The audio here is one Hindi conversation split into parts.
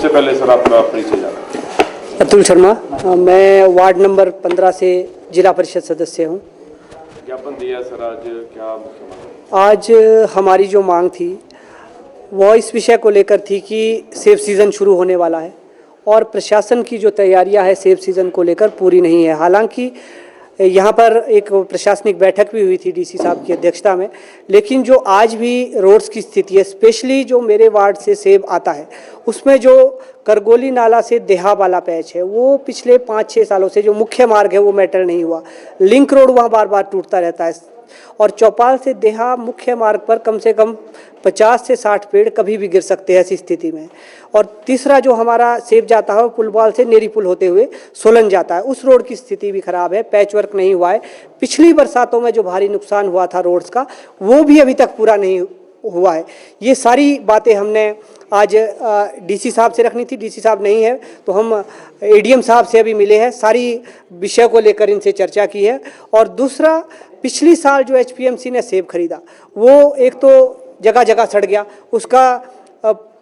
सबसे पहले सर आपका परिचय जाना। अतुल शर्मा, मैं वार्ड नंबर 15 से जिला परिषद सदस्य हूँ। ज्ञापन दिया सर, आज क्या मुख्य मांग? आज हमारी जो मांग थी वो इस विषय को लेकर थी कि सेब सीज़न शुरू होने वाला है और प्रशासन की जो तैयारियां है सेब सीज़न को लेकर पूरी नहीं है। हालांकि यहाँ पर एक प्रशासनिक बैठक भी हुई थी डीसी साहब की अध्यक्षता में, लेकिन जो आज भी रोड्स की स्थिति है, स्पेशली जो मेरे वार्ड से सेब आता है उसमें जो करगोली नाला से देहा वाला पैच है वो पिछले 5-6 सालों से जो मुख्य मार्ग है वो मेटल नहीं हुआ। लिंक रोड वहाँ बार बार टूटता रहता है और चौपाल से देहा मुख्य मार्ग पर कम से कम 50 से 60 पेड़ कभी भी गिर सकते हैं ऐसी स्थिति में। और तीसरा जो हमारा सेब जाता है वो पुलवाल से नेरी पुल होते हुए सोलन जाता है, उस रोड की स्थिति भी खराब है, पैच वर्क नहीं हुआ है। पिछली बरसातों में जो भारी नुकसान हुआ था रोड्स का वो भी अभी तक पूरा नहीं हुआ है। ये सारी बातें हमने आज डीसी साहब से रखनी थी, डीसी साहब नहीं है तो हम एडीएम साहब से अभी मिले हैं, सारी विषय को लेकर इनसे चर्चा की है। और दूसरा, पिछली साल जो एचपीएमसी ने सेब खरीदा वो एक तो जगह जगह सड़ गया, उसका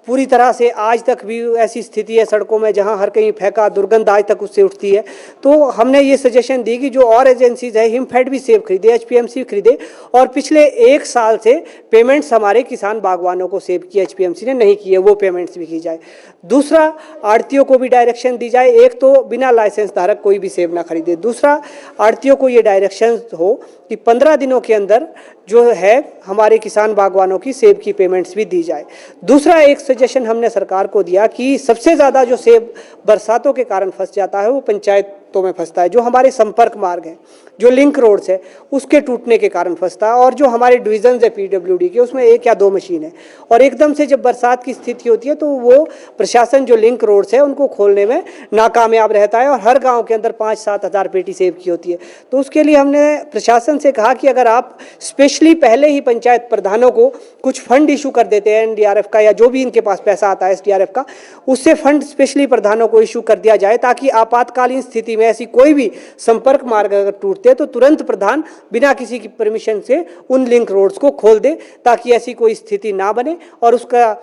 पूरी तरह से आज तक भी ऐसी स्थिति है सड़कों में जहां हर कहीं फेंका दुर्गंध आज तक उससे उठती है। तो हमने ये सजेशन दी कि जो और एजेंसीज है हिमफेड भी सेब खरीदे, एचपीएमसी खरीदे और पिछले 1 साल से पेमेंट्स हमारे किसान बागवानों को सेब की एचपीएमसी ने नहीं की है, वो पेमेंट्स भी की जाए। दूसरा, आड़तियों को भी डायरेक्शन दी जाए, एक तो बिना लाइसेंस धारक कोई भी सेब ना खरीदे। दूसरा, आड़तियों को ये डायरेक्शन हो कि 15 दिनों के अंदर जो है हमारे किसान बागवानों की सेब की पेमेंट्स भी दी जाए। दूसरा एक सजेशन हमने सरकार को दिया कि सबसे ज़्यादा जो सेब बरसातों के कारण फंस जाता है वो पंचायतों में फंसता है, जो हमारे संपर्क मार्ग हैं, जो लिंक रोड्स है उसके टूटने के कारण फंसता है। और जो हमारे डिविजन है पीडब्ल्यूडी के उसमें 1 या 2 मशीन है और एकदम से जब बरसात की स्थिति होती है तो वो प्रशासन जो लिंक रोड्स है उनको खोलने में नाकामयाब रहता है और हर गाँव के अंदर 5-7 हज़ार पेटी सेब की होती है। तो उसके लिए हमने प्रशासन से कहा कि अगर आप स्पेशली पहले ही पंचायत प्रधानों को कुछ फंड इशू कर देते हैं एनडीआरएफ का या जो भी इनके पास पैसा आता है एसडीआरएफ का, उससे फंड स्पेशली प्रधानों को इशू कर दिया जाए ताकि आपातकालीन स्थिति में ऐसी कोई भी संपर्क मार्ग अगर टूटते तो तुरंत प्रधान बिना किसी की परमिशन से उन लिंक रोड्स को खोल दे ताकि ऐसी कोई स्थिति ना बने और उसका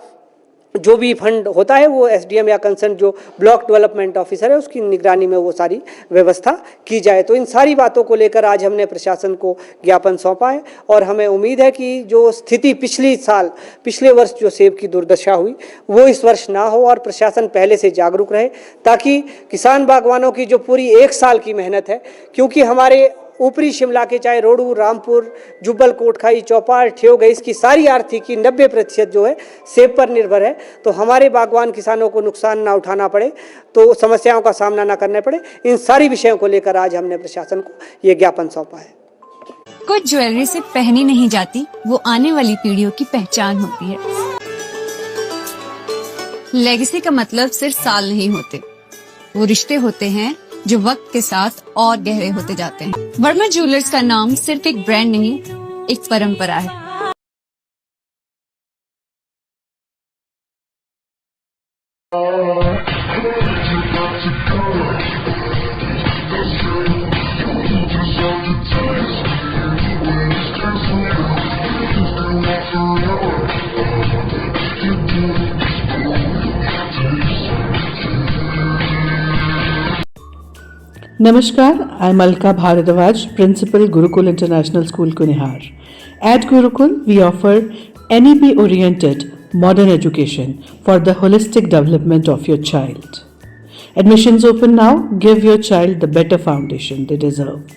जो भी फंड होता है वो एसडीएम या कंसर्न जो ब्लॉक डेवलपमेंट ऑफिसर है उसकी निगरानी में वो सारी व्यवस्था की जाए। तो इन सारी बातों को लेकर आज हमने प्रशासन को ज्ञापन सौंपा है और हमें उम्मीद है कि जो स्थिति पिछले वर्ष जो सेब की दुर्दशा हुई वो इस वर्ष ना हो और प्रशासन पहले से जागरूक रहे ताकि किसान बागवानों की जो पूरी 1 साल की मेहनत है, क्योंकि हमारे ऊपरी शिमला के चाहे रोडू, रामपुर, जुब्बल, कोटखाई, चौपाल, ठियोग है, इसकी सारी आर्थिकी 90% जो है सेब पर निर्भर है। तो हमारे बागवान किसानों को नुकसान ना उठाना पड़े, तो समस्याओं का सामना ना करना पड़े, इन सारी विषयों को लेकर आज हमने प्रशासन को ये ज्ञापन सौंपा है। कुछ ज्वेलरी से पहनी नहीं जाती, वो आने वाली पीढ़ियों की पहचान होती है। लेगेसी का मतलब सिर्फ साल नहीं होते, वो रिश्ते होते हैं जो वक्त के साथ और गहरे होते जाते हैं। वर्मा ज्वेलर्स का नाम सिर्फ एक ब्रांड नहीं, एक परंपरा है। Namaskar, I'm Alka Bharadwaj, Principal Gurukul International School, Kunihar. At Gurukul, we offer NEP-oriented modern education for the holistic development of your child. Admissions open now. Give your child the better foundation they deserve.